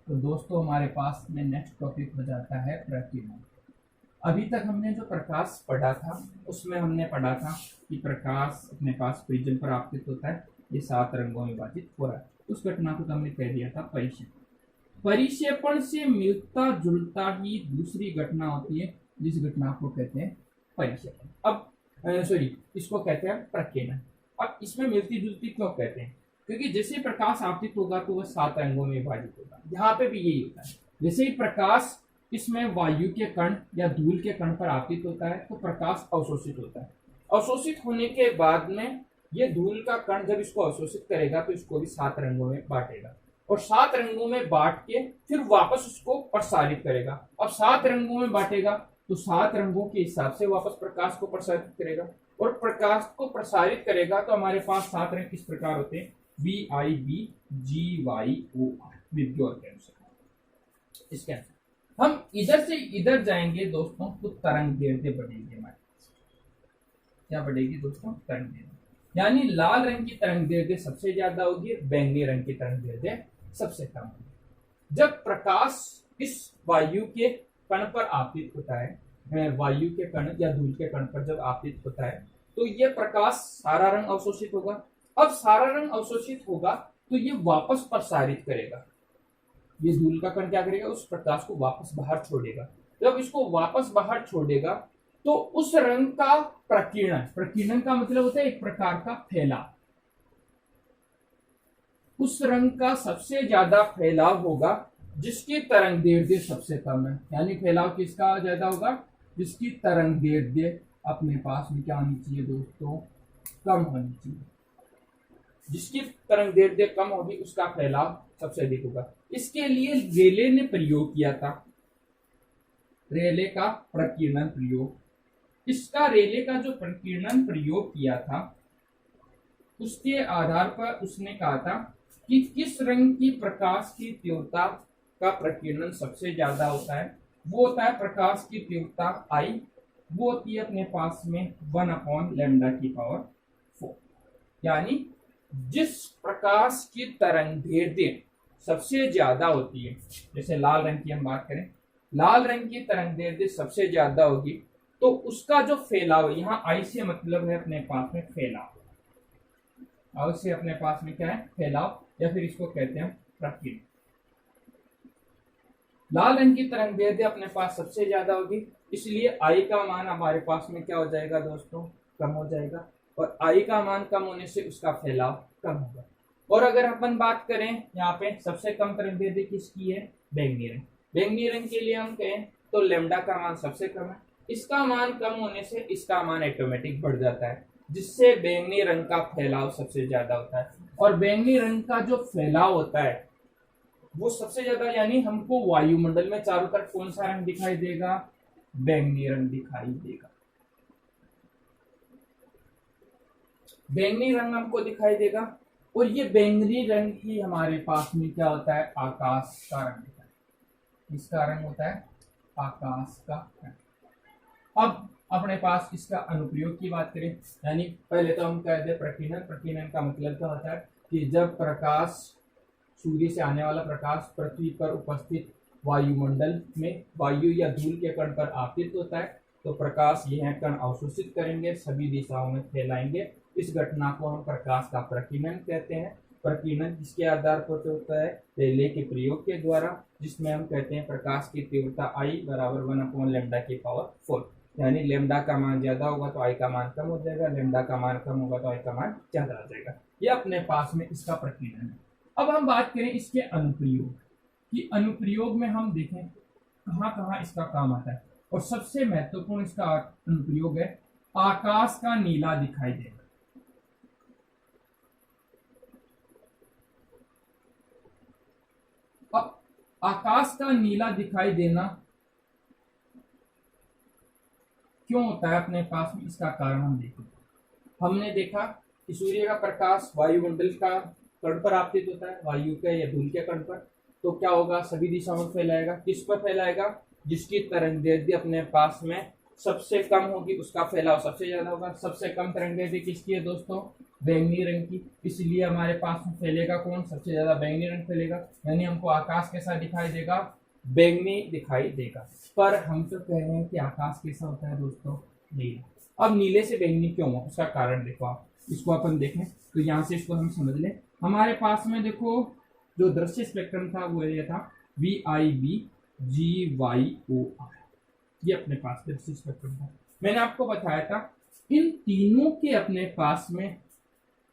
तो दोस्तों हमारे पास में नेक्स्ट टॉपिक हो जाता है प्रकीर्णन। अभी तक हमने जो प्रकाश पढ़ा था उसमें हमने पढ़ा था कि प्रकाश अपने पास प्रिज्म पर आपतित होता है, ये 7 रंगों में विभाजित हो रहा है। उस घटना को तो हमने कह दिया था परिक्षेपण। परिक्षेपण से मिलता जुलता ही दूसरी घटना होती है जिस घटना को कहते हैं परिक्षेपण। अब इसको कहते हैं प्रकीर्णन। अब इसमें मिलती जुलती क्यों कहते हैं? क्योंकि जैसे प्रकाश आपतित होगा तो वह 7 रंगों में विभाजित होगा। यहाँ पे भी यही होता है। जैसे ही प्रकाश इसमें वायु के कण या धूल के कण पर आपतित होता है तो प्रकाश अवशोषित होता है। अवशोषित होने के बाद में ये धूल का कण जब इसको अवशोषित करेगा तो इसको भी 7 रंगों में बांटेगा और 7 रंगों में बांट के फिर वापस उसको प्रसारित करेगा। अब 7 रंगों में बांटेगा तो 7 रंगों के हिसाब से वापस प्रकाश को प्रसारित करेगा और प्रकाश को प्रसारित करेगा तो हमारे पास 7 रंग किस प्रकार होते हैं? VIBGYOR विबग्योर के अनुसार। इसके अनुसार हम इधर से इधर जाएंगे दोस्तों तो तरंग दैर्ध्य बढ़ेगी हमारे पास। क्या बढ़ेगी दोस्तों? तरंग दैर्ध्य। यानी लाल रंग की तरंग दैर्ध्य सबसे ज्यादा होगी, बैंगनी रंग की तरंग दैर्ध्य सबसे कम होगी। जब प्रकाश इस वायु के कण पर आपतित होता है, वायु के कण या धूल के कण पर जब आपतित होता है तो ये प्रकाश सारा रंग अवशोषित होगा। अब सारा रंग अवशोषित होगा तो ये वापस प्रसारित करेगा। ये धूल का कण क्या करेगा? उस प्रकाश को वापस बाहर छोड़ेगा। जब इसको वापस बाहर छोड़ेगा तो उस रंग का प्रकीर्णन, प्रकीर्णन का मतलब होता है एक प्रकार का फैलाव। उस रंग का सबसे ज्यादा फैलाव होगा जिसकी तरंग दैर्ध्य सबसे कम है। यानी फैलाव किसका ज्यादा होगा? जिसकी तरंग दैर्ध्य अपने पास में क्या होनी चाहिए दोस्तों? कम होनी चाहिए। जिसकी तरंग दैर्ध्य कम होगी उसका फैलाव सबसे अधिक होगा। इसके लिए रेले ने प्रयोग किया था, रेले का प्रकीर्णन प्रयोग। इसका रेले का जो प्रकीर्णन प्रयोग किया था उसके आधार पर उसने कहा था कि किस रंग की प्रकाश की तीव्रता का प्रकीर्णन सबसे ज्यादा होता है। वो होता है प्रकाश की तीव्रता I, वो होती है अपने पास में 1/λ⁴। यानी जिस प्रकाश की तरंग दैर्ध्य सबसे ज्यादा होती है, जैसे लाल रंग की हम बात करें, लाल रंग की तरंग दैर्ध्य सबसे ज्यादा होगी तो उसका जो फैलाव, यहाँ I से मतलब है अपने पास में फैलाव, I से अपने पास में क्या है? फैलाव, या फिर इसको कहते हैं प्रकीर्णन। लाल रंग की तरंग दैर्ध्य अपने पास सबसे ज्यादा होगी, इसलिए I का मान हमारे पास में क्या हो जाएगा दोस्तों? कम हो जाएगा। और I का मान कम होने से उसका फैलाव कम होगा। और अगर अपन बात करें यहाँ पे सबसे कम तरंग दैर्ध्य किसकी है? बैंगनी रंग। बैंगनी रंग के लिए हम कहें तो लैम्डा का मान सबसे कम है। इसका मान कम होने से इसका मान ऑटोमेटिक बढ़ जाता है, जिससे बैंगनी रंग का फैलाव सबसे ज्यादा होता है। और बैंगनी रंग का जो फैलाव होता है वो सबसे ज्यादा, यानी हमको वायुमंडल में चारों तरफ कौन सा रंग दिखाई देगा? बैंगनी रंग दिखाई देगा। बैंगनी रंग हमको दिखाई देगा और ये बैंगनी रंग ही हमारे पास में क्या होता है? आकाश का रंग होता है। इसका रंग होता है आकाश का रंग। अब अपने पास इसका अनुप्रयोग की बात करें, यानी पहले तो हम कहते हैं प्रकीर्णन। प्रकीर्णन का मतलब क्या होता है कि जब प्रकाश, सूर्य से आने वाला प्रकाश पृथ्वी पर उपस्थित वायुमंडल में वायु या धूल के कण पर आपतित होता है तो प्रकाश यह कण अवशोषित करेंगे, सभी दिशाओं में फैलाएंगे। इस घटना को हम प्रकाश का प्रकीर्णन कहते हैं। प्रकीर्णन किसके आधार पर होता है? रेले के प्रयोग के द्वारा, जिसमें हम कहते हैं प्रकाश की तीव्रता I बराबर 1/λ⁴, यानी लैम्डा का मान ज्यादा होगा तो I का मान कम हो जाएगा, लैम्डा का मान कम होगा तो I का मान ज्यादा आ जाएगा। ये अपने पास में इसका प्रकीर्णन है। अब हम बात करें इसके अनुप्रयोग कि अनुप्रयोग में हम देखें कहाँ कहाँ इसका काम आता है। और सबसे महत्वपूर्ण इसका अनुप्रयोग है आकाश का नीला दिखाई देना। अब आकाश का नीला दिखाई देना क्यों होता है अपने पास में, इसका कारण हम देखें। हमने देखा कि सूर्य का प्रकाश वायुमंडल का कण पर आपतित होता है, वायु के या धूल के कण पर, तो क्या होगा? सभी दिशाओं में फैलाएगा। किस पर फैलाएगा? जिसकी तरंगदैर्ध्य अपने पास में सबसे कम होगी उसका फैलाव सबसे ज्यादा होगा। सबसे कम तरंगदैर्ध्य किसकी है दोस्तों? बैंगनी रंग की। इसलिए हमारे पास में फैलेगा कौन? सबसे ज्यादा बैंगनी रंग फैलेगा, यानी हमको आकाश कैसा दिखाई देगा? बैंगनी दिखाई देगा। पर हम तो कह रहे हैं कि आकाश कैसा होता है दोस्तों? नीला। अब नीले से बैंगनी क्यों हुआ? उसका कारण देखो आप, इसको अपन देखें तो यहाँ से इसको हम समझ लें। हमारे पास में देखो जो दृश्य स्पेक्ट्रम था वो ये था VIB-GYOR, ये अपने पास दृश्य स्पेक्ट्रम था। मैंने आपको बताया था इन तीनों के अपने पास में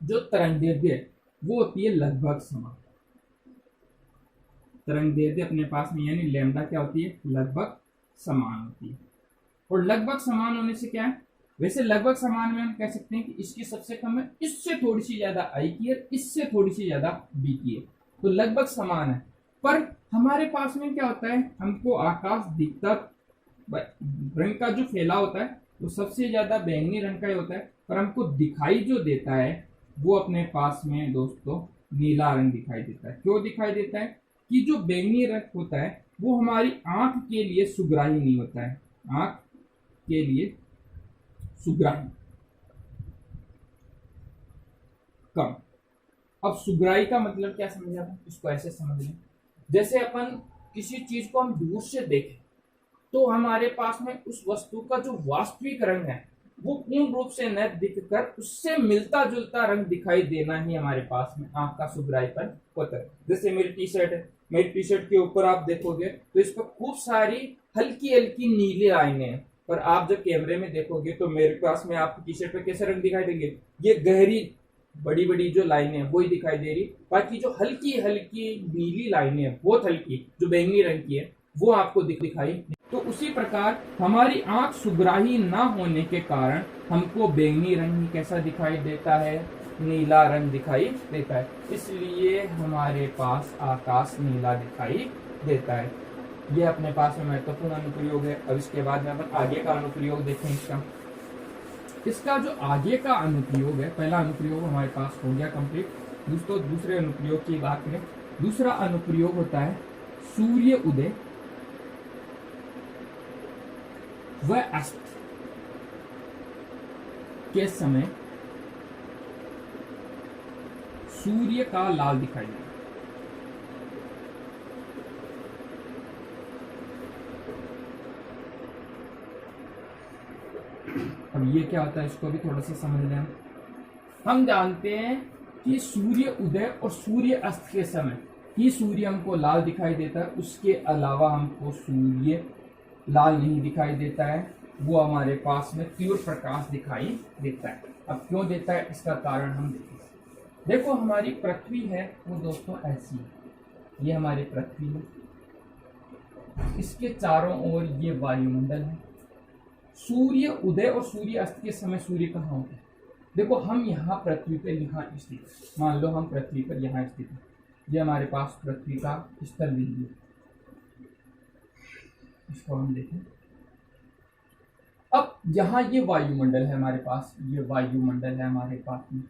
जो तरंगदैर्ध्य है वो होती है लगभग समान। तरंगदैर्ध्य अपने पास में यानी लैम्डा क्या होती है? लगभग समान होती है। और लगभग समान होने से क्या है? वैसे लगभग समान में हम कह सकते हैं कि इसकी सबसे कम है, इससे थोड़ी सी ज्यादा I की है, इससे थोड़ी सी ज्यादा B की है, तो लगभग समान है। पर हमारे पास में क्या होता है? हमको आकाश दिखता रंग का जो फैलाव होता है वो सबसे ज्यादा बैंगनी रंग का ही होता है, पर हमको दिखाई जो देता है वो अपने पास में दोस्तों नीला रंग दिखाई देता है। क्यों दिखाई देता है? कि जो बैंगनी रंग होता है वो हमारी आंख के लिए सुग्राही नहीं होता है, आंख के लिए सुग्राही कम। अब सुग्राही का मतलब क्या समझा था? इसको ऐसे समझ लें, जैसे अपन किसी चीज को हम दूर से देखें तो हमारे पास में उस वस्तु का जो वास्तविक रंग है वो पूर्ण रूप से न दिखकर उससे मिलता जुलता रंग दिखाई देना ही हमारे पास में आंख का सुग्राहीपन होता है। जैसे मेरी टी शर्ट है, मेरी टी शर्ट के ऊपर आप देखोगे तो इस पर खूब सारी हल्की हल्की नीली लाइनें हैं, पर आप जब कैमरे में देखोगे तो मेरे पास में आपकी टी शर्ट पे कैसे रंग दिखाई देंगे? ये गहरी बड़ी बड़ी जो लाइनें हैं वही दिखाई दे रही, बाकी जो हल्की हल्की नीली लाइनें हैं बहुत हल्की जो बैंगनी रंग की है वो आपको दिखाई। तो उसी प्रकार हमारी आंख सुग्राही ना होने के कारण हमको बैंगनी रंग कैसा दिखाई देता है? नीला रंग दिखाई देता है। इसलिए हमारे पास आकाश नीला दिखाई देता है। यह अपने पास में महत्वपूर्ण अनुप्रयोग है। अब इसके बाद में अपन आगे का अनुप्रयोग देखें। इसका जो आगे का अनुप्रयोग है, पहला अनुप्रयोग हमारे पास हो गया कंप्लीट। दोस्तों दूसरे अनुप्रयोग की बात करें, दूसरा अनुप्रयोग होता है सूर्य उदय व अस्त के समय सूर्य का लाल दिखाई देना। अब ये क्या होता है इसको भी थोड़ा सा समझ लें। हम जानते हैं कि सूर्य उदय और सूर्य अस्त के समय ही सूर्य हमको लाल दिखाई देता है, उसके अलावा हमको सूर्य लाल नहीं दिखाई देता है, वो हमारे पास में तीव्र प्रकाश दिखाई देता है। अब क्यों देता है इसका कारण हम देखें। देखो हमारी पृथ्वी है वो दोस्तों ऐसी है, ये हमारी पृथ्वी है, इसके चारों ओर ये वायुमंडल है। सूर्य उदय और सूर्य अस्त के समय सूर्य कहाँ होता है? देखो हम यहाँ पृथ्वी पर यहाँ स्थित, मान लो हम पृथ्वी पर यहाँ स्थित है, ये हमारे पास पृथ्वी का स्थल बिंदु है, इसको हम देखें। अब यहाँ ये वायुमंडल है हमारे पास, ये वायुमंडल है हमारे पास में,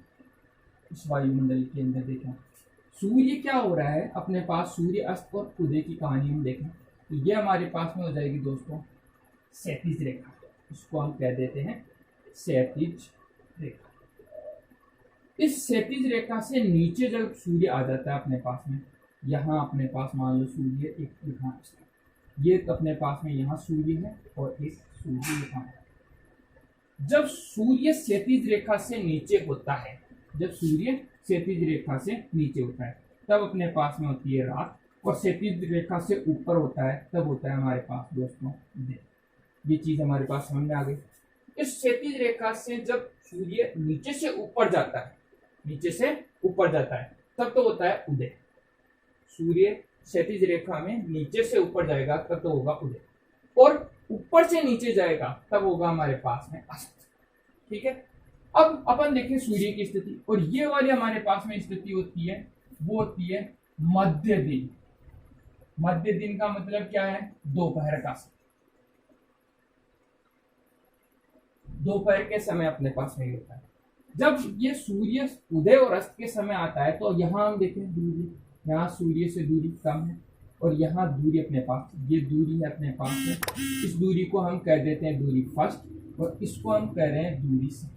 इस वायुमंडल के अंदर देखें सूर्य क्या हो रहा है अपने पास। सूर्य अस्त और उदय की कहानी हम देखें तो ये हमारे पास में हो जाएगी दोस्तों क्षैतिज रेखा, इसको हम कह देते हैं क्षैतिज रेखा। इस क्षैतिज रेखा से नीचे जब सूर्य आ जाता है अपने पास में, यहाँ अपने पास मान लो सूर्य एक यहाँ ये अपने पास में यहाँ सूर्य है और एक सूर्य यहाँ है। जब सूर्य क्षैतिज रेखा से नीचे होता है, जब सूर्य क्षैतिज रेखा से नीचे होता है तब अपने पास में होती है रात, और क्षैतिज रेखा से ऊपर होता है तब होता है हमारे पास दोस्तों दिन। ये चीज हमारे पास समझ में आ गई। इस क्षैतिज रेखा से जब सूर्य नीचे से ऊपर जाता है, नीचे से ऊपर जाता है तब तो होता है उदय। सूर्य क्षैतिज रेखा में नीचे से ऊपर जाएगा तब तो होगा उदय, और ऊपर से नीचे जाएगा तब होगा हमारे पास में अस्त। ठीक है, अब अपन देखें सूर्य की स्थिति, और ये वाली हमारे पास में स्थिति होती है वो होती है मध्य दिन। मध्य दिन का मतलब क्या है? दोपहर का समय। दोपहर के समय अपने पास में होता है। जब ये सूर्य उदय और अस्त के समय आता है तो यहाँ हम देखें दूरी, यहाँ सूर्य से दूरी कम है और यहाँ दूरी अपने पास, ये दूरी है अपने पास में। इस दूरी को हम कह देते हैं दूरी फर्स्ट, और इसको हम कह रहे हैं दूरी सेकंड।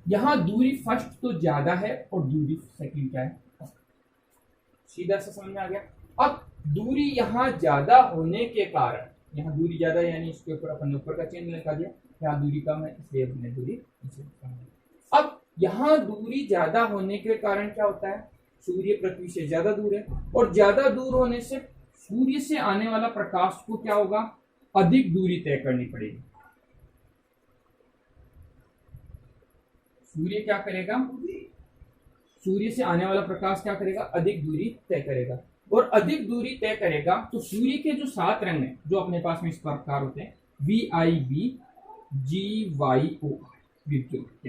यहाँ दूरी फर्स्ट तो ज्यादा है और दूरी सेकंड क्या है? सीधा से समझ में आ गया। अब दूरी यहाँ ज्यादा होने के कारण, यहाँ दूरी ज्यादा यानी इसके ऊपर अपन ने ऊपर का चिन्ह लगा दिया, यहाँ दूरी कम है इसलिए अपने दूरी नीचे कम है। अब यहाँ दूरी ज्यादा होने के कारण क्या होता है? सूर्य पृथ्वी से ज्यादा दूर है, और ज्यादा दूर होने से सूर्य से आने वाला प्रकाश को क्या होगा? अधिक दूरी तय करनी पड़ेगी। सूर्य क्या करेगा? सूर्य से आने वाला प्रकाश क्या करेगा? अधिक दूरी तय करेगा, और अधिक दूरी तय करेगा तो सूर्य के जो 7 रंग हैं जो अपने पास में इस प्रकार होते हैं VIB GYO विद्युत।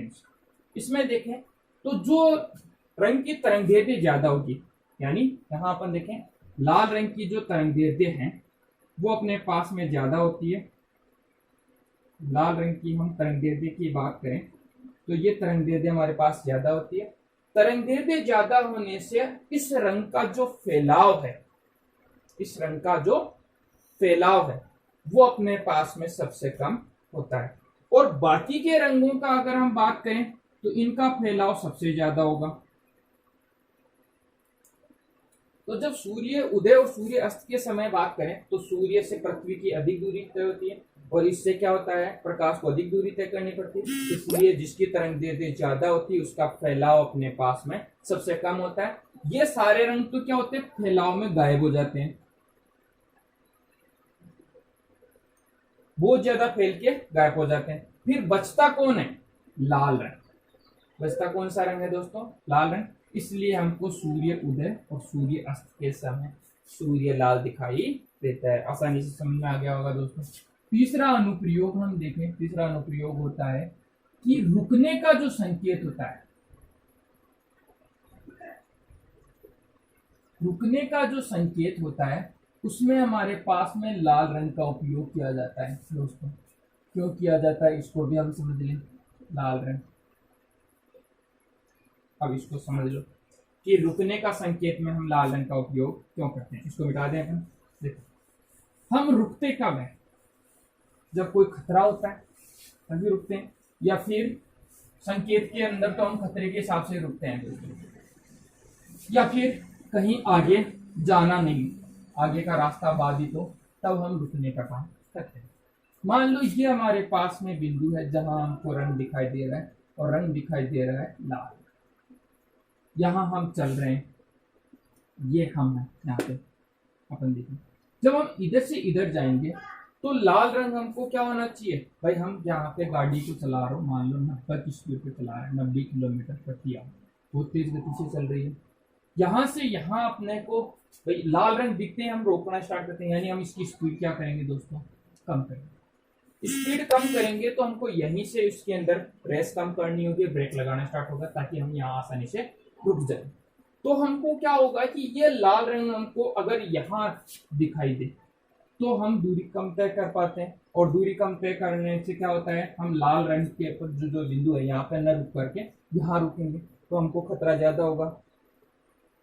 इसमें देखें तो जो रंग की तरंगदैर्घ्य ज्यादा होगी, यानी यहाँ अपन देखें लाल रंग की जो तरंगदैर्घ्य है वो अपने पास में ज्यादा होती है। लाल रंग की हम तरंगदैर्घ्य की बात करें तो ये तरंगदैर्घ्य हमारे पास ज्यादा होती है। तरंगदैर्घ्य ज्यादा होने से इस रंग का जो फैलाव है, इस रंग का जो फैलाव है वो अपने पास में सबसे कम होता है, और बाकी के रंगों का अगर हम बात करें तो इनका फैलाव सबसे ज्यादा होगा। तो जब सूर्य उदय और सूर्य अस्त के समय बात करें तो सूर्य से पृथ्वी की अधिक दूरी तय होती है, और इससे क्या होता है? प्रकाश को अधिक दूरी तय करनी पड़ती है, इसलिए जिसकी तरंगदैर्घ्य ज्यादा होती है उसका फैलाव अपने पास में सबसे कम होता है। ये सारे रंग तो क्या होते हैं? फैलाव में गायब हो जाते हैं, बहुत ज्यादा फैल के गायब हो जाते हैं। फिर बचता कौन है? लाल रंग। बचता कौन सा रंग है दोस्तों? लाल रंग। इसलिए हमको सूर्य उदय और सूर्य अस्त के समय सूर्य लाल दिखाई देता है। आसानी से समझ में आ गया होगा दोस्तों। तीसरा अनुप्रयोग हम देखें, तीसरा अनुप्रयोग होता है कि रुकने का जो संकेत होता है, रुकने का जो संकेत होता है उसमें हमारे पास में लाल रंग का उपयोग किया जाता है दोस्तों। क्यों किया जाता है इसको भी हम समझ लें। लाल रंग, अब इसको समझ लो कि रुकने का संकेत में हम लाल रंग का उपयोग क्यों करते हैं। इसको मिटा दें अपन। देखो हम रुकते कब है? जब कोई खतरा होता है तभी रुकते हैं, या फिर संकेत के अंदर तो हम खतरे के हिसाब से रुकते हैं, या फिर कहीं आगे जाना नहीं, आगे का रास्ता बाधित हो तब हम रुकने का काम करते हैं। मान लो ये हमारे पास में बिंदु है जहां हमको रंग दिखाई दे रहा है, और रंग दिखाई दे रहा है लाल। यहाँ हम चल रहे हैं, ये हम है यहाँ पे। अपन देखें जब हम इधर से इधर जाएंगे तो लाल रंग हमको क्या होना चाहिए भाई? हम यहाँ पे गाड़ी को चला रहे हो, मान लो 90 की स्पीड पे चला रहे हैं, 90 किलोमीटर प्रति आवर, बहुत तेज गति से चल रही है। यहाँ से यहाँ अपने को भाई लाल रंग दिखते हैं, हम रोकना स्टार्ट करते हैं, यानी हम इसकी स्पीड क्या करेंगे दोस्तों? कम करेंगे। स्पीड कम करेंगे तो हमको यहीं से इसके अंदर रेस कम करनी होगी, ब्रेक लगाना स्टार्ट होगा ताकि हम यहाँ आसानी से रुक जाए। तो हमको क्या होगा कि ये लाल रंग हमको अगर यहाँ दिखाई दे तो हम दूरी कम तय कर पाते हैं, और दूरी कम तय करने से क्या होता है? हम लाल रंग के ऊपर जो बिंदु है यहाँ पे न रुक करके यहाँ रुकेंगे तो हमको खतरा ज्यादा होगा,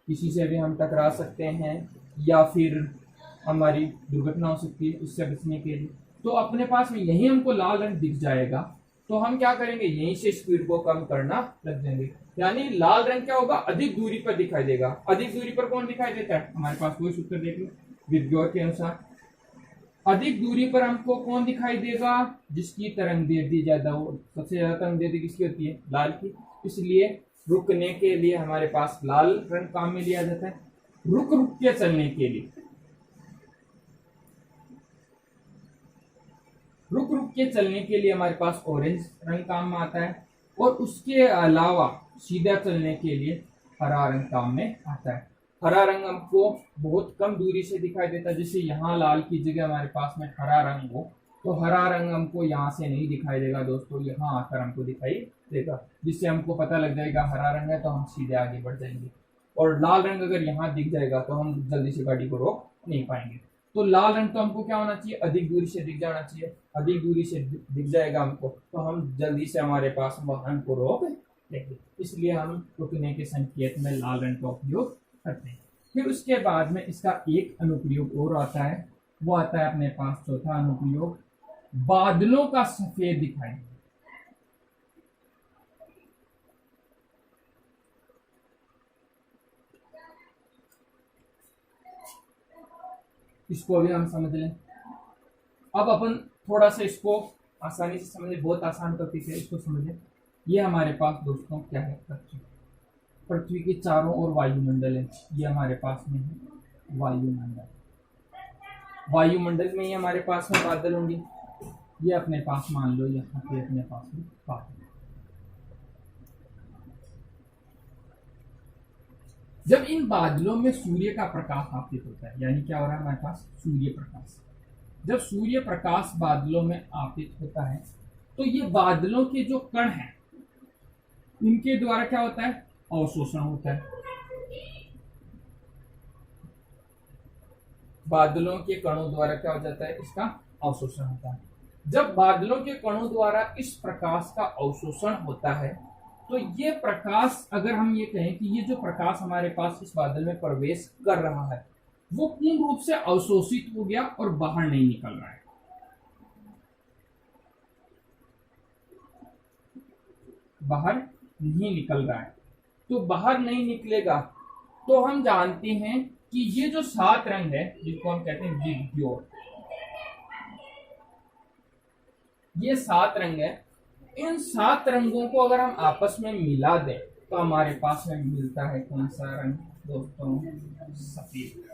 किसी से भी हम टकरा सकते हैं या फिर हमारी दुर्घटना हो सकती है। इससे बचने के लिए तो अपने पास में यही हमको लाल रंग दिख जाएगा तो हम क्या करेंगे? यहीं से स्पीड को कम करना लग जाएंगे, यानी लाल रंग क्या होगा? अधिक दूरी पर दिखाई देगा। अधिक दूरी पर कौन दिखाई देता है? हमारे पास कोई सूत्र देख लो, विबग्योर के अनुसार अधिक दूरी पर हमको कौन दिखाई देगा, जिसकी तरंगदैर्घ्य ज्यादा हो। सबसे ज्यादा तरंगदैर्घ्य किसकी होती है, लाल की। इसलिए रुकने के लिए हमारे पास लाल रंग काम में लिया जाता है। रुक रुक के चलने के लिए, रुक रुक के चलने के लिए हमारे पास ऑरेंज रंग काम में आता है। और उसके अलावा सीधा चलने के लिए हरा रंग काम में आता है। हरा रंग हमको बहुत कम दूरी से दिखाई देता है। जैसे यहाँ लाल की जगह हमारे पास में हरा रंग हो, तो हरा रंग हमको यहाँ से नहीं दिखाई देगा दोस्तों, यहाँ आकर हमको दिखाई देगा, जिससे हमको पता लग जाएगा हरा रंग है तो हम सीधे आगे बढ़ जाएंगे। और लाल रंग अगर यहाँ दिख जाएगा तो हम जल्दी से गाड़ी को रोक नहीं पाएंगे। तो लाल रंग तो हमको क्या होना चाहिए, अधिक दूरी से दिख जाना चाहिए। अधिक दूरी से दिख जाएगा हमको तो हम जल्दी से हमारे पास वाहन को रोक लेंगे। इसलिए हम रुकने के संकेत में लाल रंग का उपयोग करते हैं। फिर उसके बाद में इसका एक अनुप्रयोग और आता है, वो आता है अपने पास चौथा अनुप्रयोग, बादलों का सफेद दिखाई। इसको भी हम समझ लें। अब अपन थोड़ा सा इसको आसानी से समझे, बहुत आसान टॉपिक है, इसको समझे। ये हमारे पास दोस्तों क्या है, पृथ्वी। पृथ्वी के चारों ओर वायुमंडल है। ये हमारे पास में है वायुमंडल। वायुमंडल में ही हमारे पास में बादल होंगे। ये अपने पास मान लो यहाँ पे अपने पास में बादल। जब इन बादलों में सूर्य का प्रकाश आपतित होता है, यानी क्या हो रहा है हमारे पास, सूर्य प्रकाश। जब सूर्य प्रकाश बादलों में आपतित होता है तो ये बादलों के जो कण हैं इनके द्वारा क्या होता है, अवशोषण होता है। बादलों के कणों द्वारा क्या हो जाता है, इसका अवशोषण होता है। जब बादलों के कणों द्वारा इस प्रकाश का अवशोषण होता है तो ये प्रकाश, अगर हम ये कहें कि ये जो प्रकाश हमारे पास इस बादल में प्रवेश कर रहा है वो पूर्ण रूप से अवशोषित हो गया और बाहर नहीं निकल रहा है। बाहर नहीं निकल रहा है, तो बाहर नहीं निकलेगा तो हम जानते हैं कि ये जो 7 रंग है जिनको हम कहते हैं विबग्योर, ये 7 रंग है। इन 7 रंगों को अगर हम आपस में मिला दें तो हमारे पास में मिलता है कौन सा रंग दोस्तों, सफेद।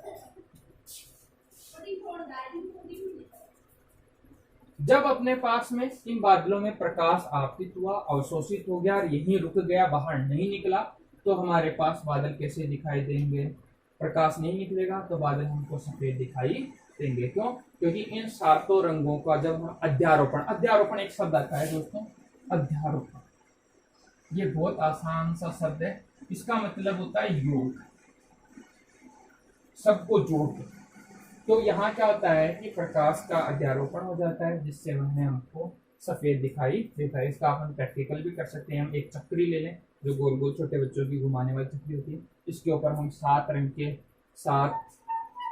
जब अपने पास में इन बादलों में प्रकाश आपतित हुआ, अवशोषित हो गया और यहीं रुक गया, बाहर नहीं निकला, तो हमारे पास बादल कैसे दिखाई देंगे, प्रकाश नहीं निकलेगा तो बादल हमको सफेद दिखाई देंगे। क्यों, क्योंकि इन 7 रंगों का जब हम अध्यारोपण, अध्यारोपण एक शब्द आता है दोस्तों, अध्यारोपण, ये बहुत आसान सा शब्द है। इसका मतलब होता है योग, सबको जोड़ के। तो यहाँ क्या होता है कि प्रकाश का अध्यारोपण हो जाता है जिससे वह हमको सफेद दिखाई देता है। इसका अपन प्रैक्टिकल भी कर सकते हैं। हम एक चक्री ले लें जो गोल गोल छोटे बच्चों की घुमाने वाली चक्री होती है, इसके ऊपर हम 7 रंग के 7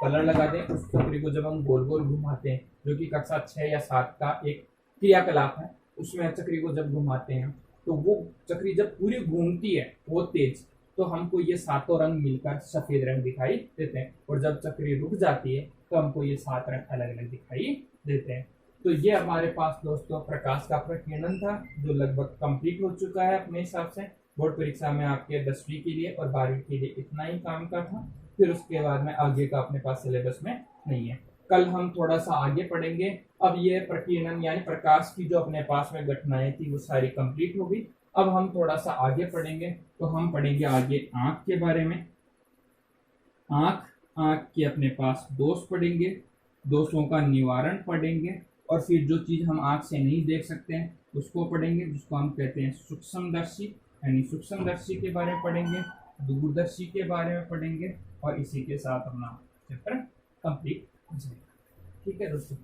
कलर लगा दें। उस चक्री को जब हम गोल गोल घुमाते हैं, जो कि कक्षा 6 या 7 का एक क्रियाकलाप है, उसमें चक्री को जब घुमाते हैं तो वो चक्री जब पूरी घूमती है वो तेज, तो हमको ये 7 रंग मिलकर सफेद रंग दिखाई देते हैं। और जब चक्री रुक जाती है तो हमको ये 7 रंग अलग अलग दिखाई देते हैं। तो ये हमारे पास दोस्तों प्रकाश का प्रकीर्णन था, जो लगभग कंप्लीट हो चुका है अपने हिसाब से। बोर्ड परीक्षा में आपके 10वीं के लिए और 12वीं के लिए इतना ही काम का था। फिर उसके बाद में आगे का अपने पास सिलेबस में नहीं है। कल हम थोड़ा सा आगे पढ़ेंगे। अब ये प्रकीर्णन यानी प्रकाश की जो अपने पास में घटनाएं थी वो सारी कंप्लीट होगी। अब हम थोड़ा सा आगे पढ़ेंगे, तो हम पढ़ेंगे आगे आंख के बारे में। आंख के अपने पास दोष पढ़ेंगे, दोषों का निवारण पढ़ेंगे, और फिर जो चीज हम आंख से नहीं देख सकते हैं उसको पढ़ेंगे, जिसको हम कहते हैं सूक्ष्मदर्शी, यानी सूक्ष्मदर्शी के बारे में पढ़ेंगे, दूरदर्शी के बारे में पढ़ेंगे, और इसी के साथ अपना चैप्टर कंप्लीट हो जाएगा। ठीक है दोस्तों।